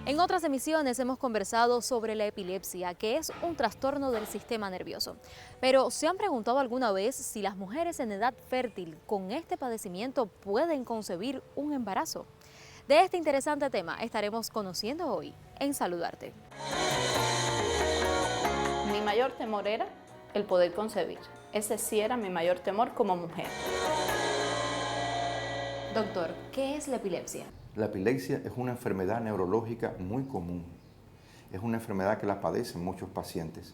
En otras emisiones hemos conversado sobre la epilepsia, que es un trastorno del sistema nervioso. Pero ¿se han preguntado alguna vez si las mujeres en edad fértil con este padecimiento pueden concebir un embarazo? De este interesante tema estaremos conociendo hoy en Saludarte. Mi mayor temor era el poder concebir. Ese sí era mi mayor temor como mujer. Doctor, ¿qué es la epilepsia? La epilepsia es una enfermedad neurológica muy común. Es una enfermedad que la padecen muchos pacientes.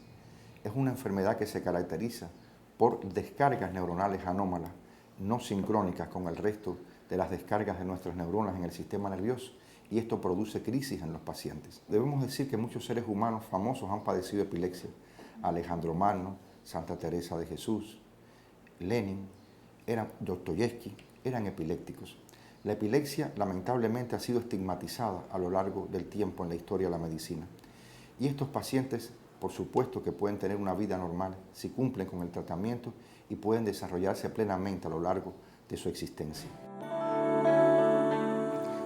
Es una enfermedad que se caracteriza por descargas neuronales anómalas, no sincrónicas con el resto de las descargas de nuestras neuronas en el sistema nervioso, y esto produce crisis en los pacientes. Debemos decir que muchos seres humanos famosos han padecido epilepsia. Alejandro Magno, Santa Teresa de Jesús, Lenin, Dostoyevsky, eran epilépticos. La epilepsia lamentablemente ha sido estigmatizada a lo largo del tiempo en la historia de la medicina. Y estos pacientes, por supuesto que pueden tener una vida normal si cumplen con el tratamiento y pueden desarrollarse plenamente a lo largo de su existencia.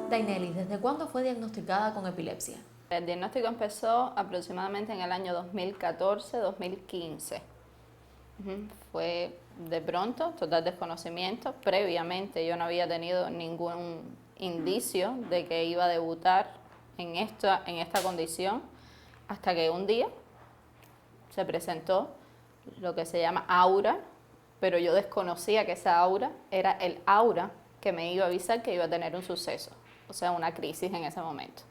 Dainely, ¿desde cuándo fue diagnosticada con epilepsia? El diagnóstico empezó aproximadamente en el año 2014-2015. Fue de pronto, total desconocimiento. Previamente yo no había tenido ningún indicio de que iba a debutar en esta condición, hasta que un día se presentó lo que se llama aura, pero yo desconocía que esa aura era el aura que me iba a avisar que iba a tener un suceso, o sea, una crisis en ese momento.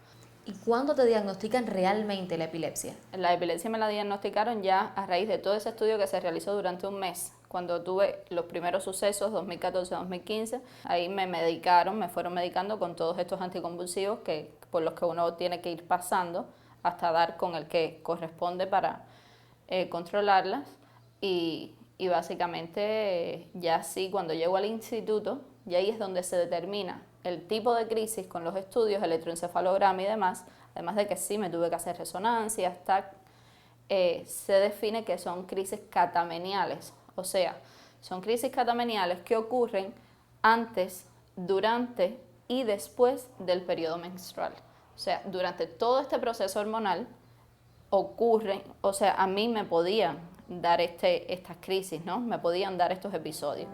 ¿Y cuándo te diagnostican realmente la epilepsia? La epilepsia me la diagnosticaron ya a raíz de todo ese estudio que se realizó durante un mes. Cuando tuve los primeros sucesos, 2014-2015, ahí me medicaron, me fueron medicando con todos estos anticonvulsivos por los que uno tiene que ir pasando hasta dar con el que corresponde para controlarlas. Y básicamente ya sí, cuando llego al instituto, y ahí es donde se determina el tipo de crisis con los estudios, electroencefalograma y demás, además de que sí me tuve que hacer resonancias, se define que son crisis catameniales, o sea, son crisis catameniales que ocurren antes, durante y después del periodo menstrual. O sea, durante todo este proceso hormonal ocurren, o sea, a mí me podían dar estas crisis, ¿no? Me podían dar estos episodios.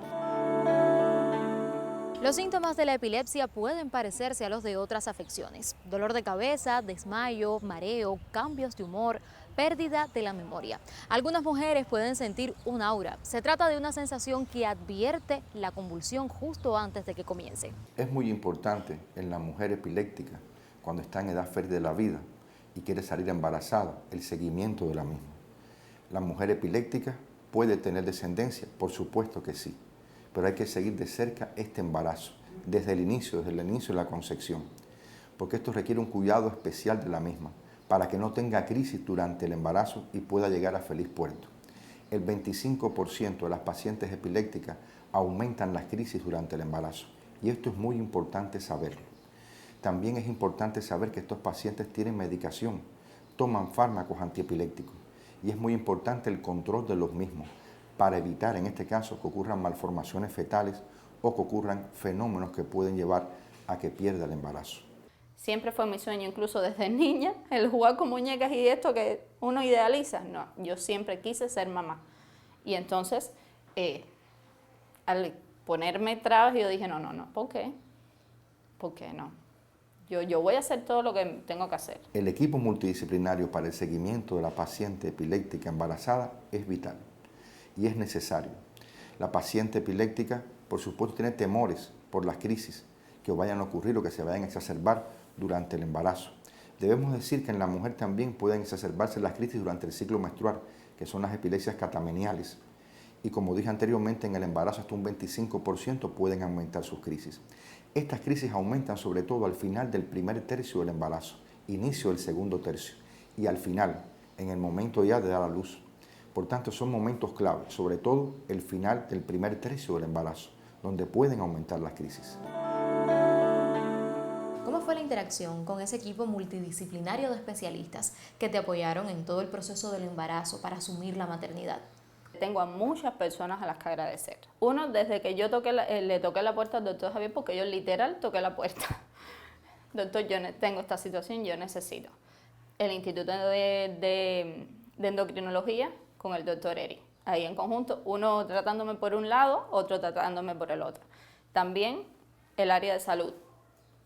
Los síntomas de la epilepsia pueden parecerse a los de otras afecciones: dolor de cabeza, desmayo, mareo, cambios de humor, pérdida de la memoria. Algunas mujeres pueden sentir un aura. Se trata de una sensación que advierte la convulsión justo antes de que comience. Es muy importante en la mujer epiléptica, cuando está en edad fértil de la vida y quiere salir embarazada, el seguimiento de la misma. ¿La mujer epiléptica puede tener descendencia? Por supuesto que sí, pero hay que seguir de cerca este embarazo, desde el inicio de la concepción, porque esto requiere un cuidado especial de la misma, para que no tenga crisis durante el embarazo y pueda llegar a feliz puerto. El 25% de las pacientes epilépticas aumentan las crisis durante el embarazo, y esto es muy importante saberlo. También es importante saber que estos pacientes tienen medicación, toman fármacos antiepilépticos, y es muy importante el control de los mismos, para evitar en este caso que ocurran malformaciones fetales o que ocurran fenómenos que pueden llevar a que pierda el embarazo. Siempre fue mi sueño, incluso desde niña, el jugar con muñecas y esto que uno idealiza. No, yo siempre quise ser mamá. Y entonces, al ponerme trabas, yo dije, no, ¿por qué? ¿Por qué no? Yo voy a hacer todo lo que tengo que hacer. El equipo multidisciplinario para el seguimiento de la paciente epiléptica embarazada es vital y es necesario. La paciente epiléptica, por supuesto, tiene temores por las crisis que vayan a ocurrir o que se vayan a exacerbar durante el embarazo. Debemos decir que en la mujer también pueden exacerbarse las crisis durante el ciclo menstrual, que son las epilepsias catameniales. Y como dije anteriormente, en el embarazo hasta un 25% pueden aumentar sus crisis. Estas crisis aumentan sobre todo al final del primer tercio del embarazo, inicio del segundo tercio y al final, en el momento ya de dar a luz. Por tanto, son momentos clave, sobre todo el final del primer tercio del embarazo, donde pueden aumentar las crisis. ¿Cómo fue la interacción con ese equipo multidisciplinario de especialistas que te apoyaron en todo el proceso del embarazo para asumir la maternidad? Tengo a muchas personas a las que agradecer. Uno, desde que yo le toqué la puerta al doctor Javier, porque yo literal toqué la puerta. doctor, tengo esta situación, yo necesito. El Instituto de Endocrinología con el doctor Eri. Ahí en conjunto, uno tratándome por un lado, otro tratándome por el otro. También el área de salud,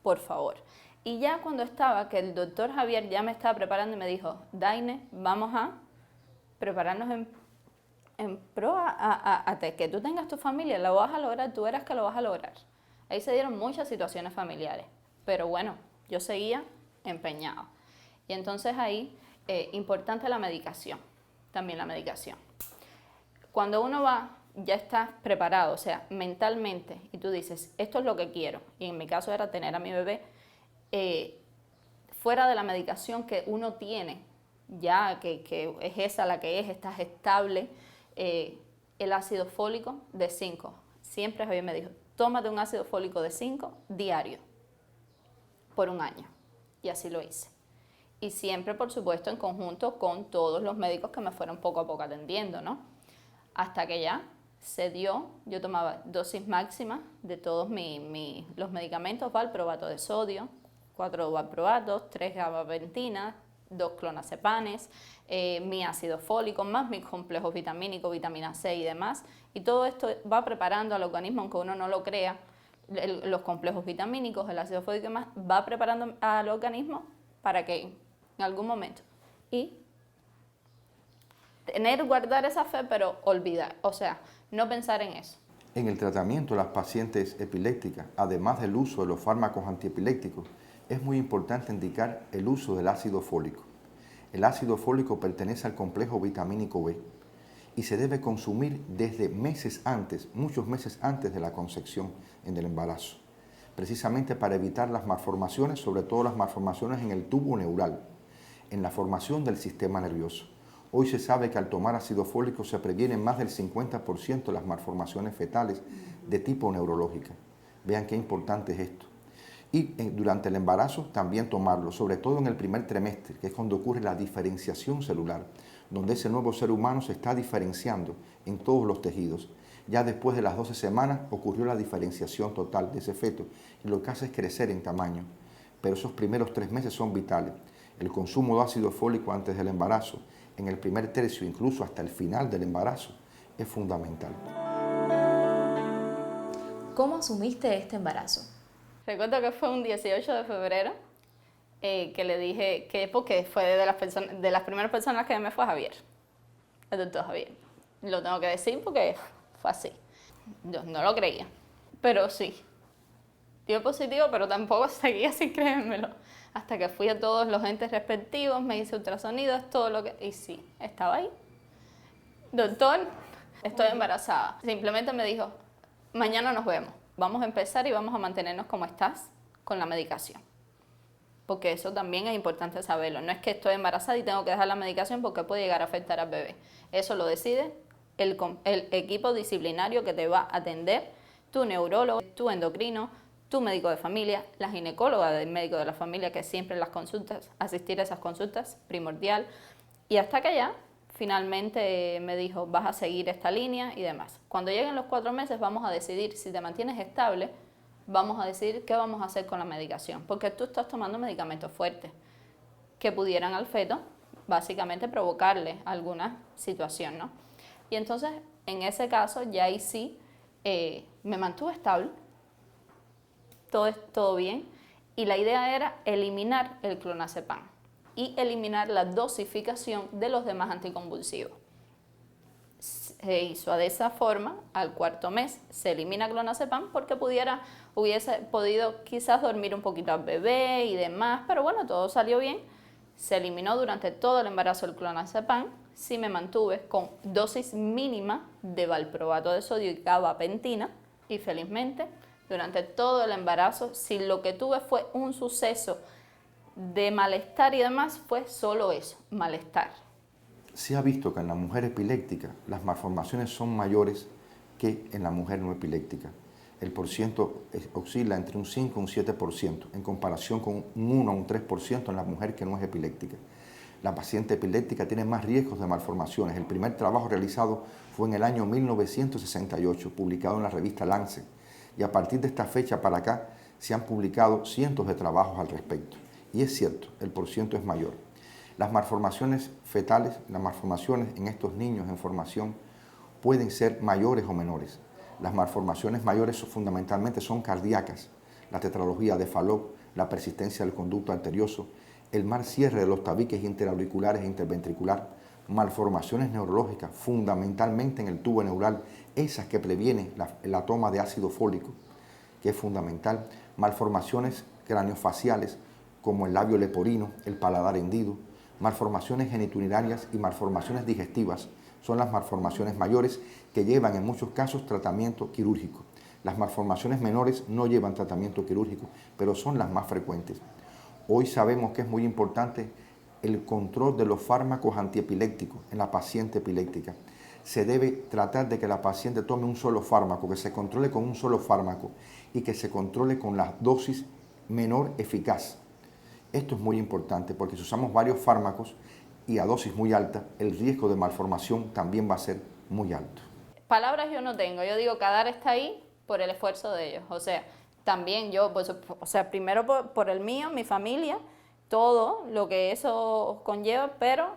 por favor. Y ya cuando estaba, que el doctor Javier ya me estaba preparando y me dijo, Daine, vamos a prepararnos en pro a que tú tengas tu familia, lo vas a lograr, tú verás que lo vas a lograr. Ahí se dieron muchas situaciones familiares, pero bueno, yo seguía empeñado. Y entonces ahí, importante la medicación, también la medicación. Cuando uno va, ya está preparado, o sea, mentalmente, y tú dices, esto es lo que quiero, y en mi caso era tener a mi bebé, fuera de la medicación que uno tiene, ya que es esa la que es, estás estable, el ácido fólico de 5. Siempre Javier me dijo, tómate un ácido fólico de 5 diario, por un año, y así lo hice. Y siempre, por supuesto, en conjunto con todos los médicos que me fueron poco a poco atendiendo, ¿no? Hasta que ya se dio, yo tomaba dosis máxima de todos los medicamentos, valproato de sodio, 4 valproatos, 3 gabapentina, 2 clonazepanes, mi ácido fólico, más mis complejos vitamínicos, vitamina C y demás. Y todo esto va preparando al organismo, aunque uno no lo crea, los complejos vitamínicos, el ácido fólico y demás, va preparando al organismo para que en algún momento. Y guardar esa fe, pero olvidar, o sea, no pensar en eso. En el tratamiento de las pacientes epilépticas, además del uso de los fármacos antiepilépticos, es muy importante indicar el uso del ácido fólico. El ácido fólico pertenece al complejo vitamínico B y se debe consumir desde meses antes, muchos meses antes de la concepción en el embarazo, precisamente para evitar las malformaciones, sobre todo las malformaciones en el tubo neural, en la formación del sistema nervioso. Hoy se sabe que al tomar ácido fólico se previenen más del 50% de las malformaciones fetales de tipo neurológica. Vean qué importante es esto. Y durante el embarazo también tomarlo, sobre todo en el primer trimestre, que es cuando ocurre la diferenciación celular, donde ese nuevo ser humano se está diferenciando en todos los tejidos. Ya después de las 12 semanas ocurrió la diferenciación total de ese feto y lo que hace es crecer en tamaño. Pero esos primeros 3 meses son vitales. El consumo de ácido fólico antes del embarazo, en el primer tercio, incluso hasta el final del embarazo, es fundamental. ¿Cómo asumiste este embarazo? Recuerdo que fue un 18 de febrero que le dije que, porque fue de las primeras personas que me fue Javier, el doctor Javier. Lo tengo que decir porque fue así. Yo no lo creía, pero sí. Dio positivo, pero tampoco seguía sin creérmelo. Hasta que fui a todos los entes respectivos, me hice ultrasonidos, todo lo que... Y sí, estaba ahí. Doctor, estoy embarazada. Simplemente me dijo, mañana nos vemos. Vamos a empezar y vamos a mantenernos como estás con la medicación. Porque eso también es importante saberlo. No es que estoy embarazada y tengo que dejar la medicación porque puede llegar a afectar al bebé. Eso lo decide el equipo disciplinario que te va a atender, tu neurólogo, tu endocrino, tu médico de familia, la ginecóloga del médico de la familia, que siempre en las consultas, asistir a esas consultas, primordial. Y hasta que ya, finalmente me dijo, vas a seguir esta línea y demás. Cuando lleguen los 4 meses vamos a decidir si te mantienes estable, vamos a decidir qué vamos a hacer con la medicación. Porque tú estás tomando medicamentos fuertes que pudieran al feto, básicamente, provocarle alguna situación, ¿no? Y entonces, en ese caso, ya ahí sí me mantuve estable, todo bien, y la idea era eliminar el clonazepam y eliminar la dosificación de los demás anticonvulsivos. Se hizo de esa forma, al 4.º mes se elimina clonazepam porque hubiese podido quizás dormir un poquito al bebé y demás, pero bueno, todo salió bien. Se eliminó durante todo el embarazo el clonazepam, sí me mantuve con dosis mínima de valproato de sodio y gabapentina y felizmente durante todo el embarazo, si lo que tuve fue un suceso de malestar y demás, fue solo eso, malestar. Se ha visto que en la mujer epiléptica las malformaciones son mayores que en la mujer no epiléptica. El porciento oscila entre un 5 y un 7%, en comparación con un 1 o un 3% en la mujer que no es epiléptica. La paciente epiléptica tiene más riesgos de malformaciones. El primer trabajo realizado fue en el año 1968, publicado en la revista Lancet. Y a partir de esta fecha para acá Se han publicado cientos de trabajos al respecto. Y es cierto, el porciento es mayor. Las malformaciones fetales, las malformaciones en estos niños en formación pueden ser mayores o menores. Las malformaciones mayores fundamentalmente son cardíacas, la tetralogía de Fallot, la persistencia del conducto arterioso, el mal cierre de los tabiques interauriculares e interventricular, malformaciones neurológicas, fundamentalmente en el tubo neural, esas que previenen la toma de ácido fólico, que es fundamental, malformaciones craniofaciales como el labio leporino, el paladar hendido, malformaciones genitourinarias y malformaciones digestivas, son las malformaciones mayores que llevan en muchos casos tratamiento quirúrgico. Las malformaciones menores no llevan tratamiento quirúrgico, pero son las más frecuentes. Hoy sabemos que es muy importante el control de los fármacos antiepilépticos en la paciente epiléptica. Se debe tratar de que la paciente tome un solo fármaco, que se controle con un solo fármaco y que se controle con la dosis menor eficaz. Esto es muy importante porque si usamos varios fármacos y a dosis muy alta, el riesgo de malformación también va a ser muy alto. Palabras yo no tengo, yo digo Kadar está ahí por el esfuerzo de ellos, o sea, también yo, pues, primero por el mío, mi familia, todo lo que eso conlleva, pero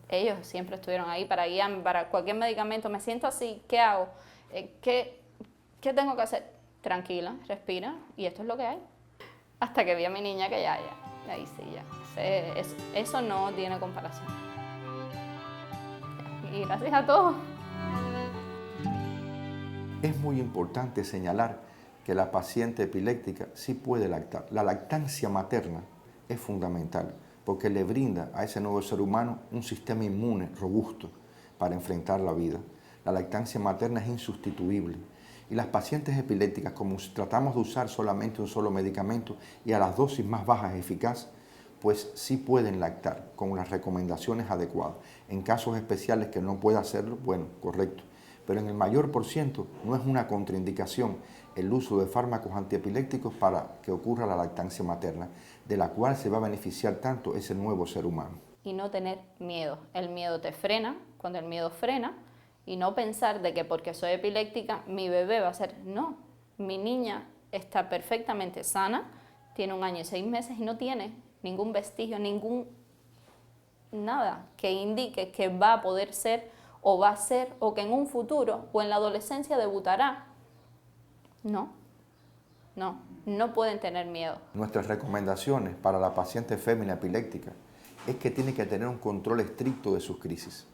ellos siempre estuvieron ahí para guiarme, para cualquier medicamento, me siento así, ¿qué hago? ¿Qué tengo que hacer? Tranquila, respira, y esto es lo que hay. Hasta que vi a mi niña que ya, ahí sí, ya. Eso no tiene comparación. Y gracias a todos. Es muy importante señalar que la paciente epiléptica sí puede lactar. La lactancia materna es fundamental porque le brinda a ese nuevo ser humano un sistema inmune robusto para enfrentar la vida. La lactancia materna es insustituible. Y las pacientes epilépticas, como tratamos de usar solamente un solo medicamento y a las dosis más bajas eficaz, pues sí pueden lactar con las recomendaciones adecuadas. En casos especiales que no pueda hacerlo, bueno, correcto. Pero en el mayor porciento no es una contraindicación el uso de fármacos antiepilépticos para que ocurra la lactancia materna, de la cual se va a beneficiar tanto ese nuevo ser humano. Y no tener miedo. El miedo te frena, cuando el miedo frena, y no pensar de que porque soy epiléptica mi bebé va a ser, no, mi niña está perfectamente sana, tiene 1 año y 6 meses y no tiene ningún vestigio, nada que indique que va a poder ser o va a ser o que en un futuro o en la adolescencia debutará. No pueden tener miedo. Nuestras recomendaciones para la paciente fémina epiléptica es que tiene que tener un control estricto de sus crisis.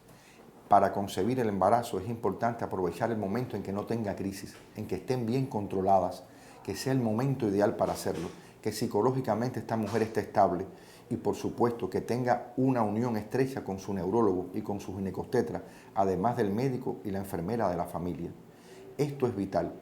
Para concebir el embarazo es importante aprovechar el momento en que no tenga crisis, en que estén bien controladas, que sea el momento ideal para hacerlo, que psicológicamente esta mujer esté estable y por supuesto que tenga una unión estrecha con su neurólogo y con su ginecobstetra, además del médico y la enfermera de la familia. Esto es vital.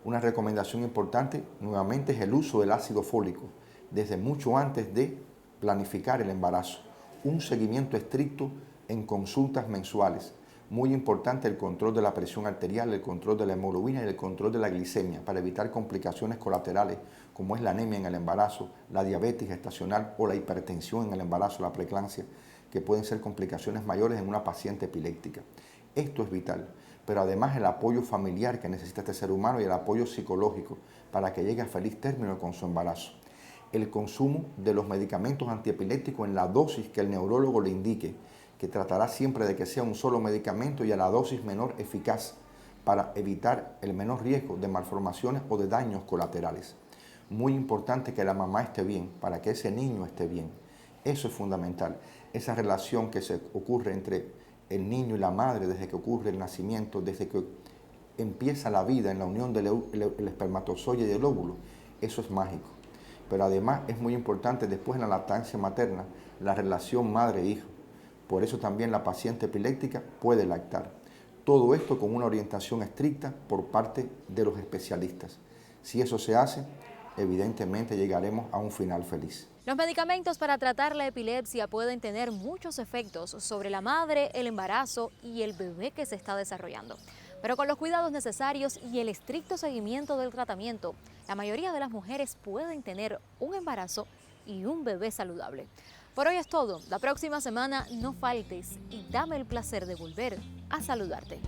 Una recomendación importante nuevamente es el uso del ácido fólico desde mucho antes de planificar el embarazo. Un seguimiento estricto en consultas mensuales. Muy importante el control de la presión arterial, el control de la hemoglobina y el control de la glicemia para evitar complicaciones colaterales como es la anemia en el embarazo, la diabetes gestacional o la hipertensión en el embarazo, la preeclampsia, que pueden ser complicaciones mayores en una paciente epiléptica. Esto es vital, pero además el apoyo familiar que necesita este ser humano y el apoyo psicológico para que llegue a feliz término con su embarazo. El consumo de los medicamentos antiepilépticos en la dosis que el neurólogo le indique, que tratará siempre de que sea un solo medicamento y a la dosis menor eficaz para evitar el menor riesgo de malformaciones o de daños colaterales. Muy importante que la mamá esté bien para que ese niño esté bien. Eso es fundamental. Esa relación que se ocurre entre el niño y la madre desde que ocurre el nacimiento, desde que empieza la vida en la unión del espermatozoide y el óvulo, eso es mágico. Pero además es muy importante después en la lactancia materna la relación madre-hijo. Por eso también la paciente epiléptica puede lactar. Todo esto con una orientación estricta por parte de los especialistas. Si eso se hace, evidentemente llegaremos a un final feliz. Los medicamentos para tratar la epilepsia pueden tener muchos efectos sobre la madre, el embarazo y el bebé que se está desarrollando. Pero con los cuidados necesarios y el estricto seguimiento del tratamiento, la mayoría de las mujeres pueden tener un embarazo y un bebé saludable. Por hoy es todo. La próxima semana no faltes y dame el placer de volver a saludarte.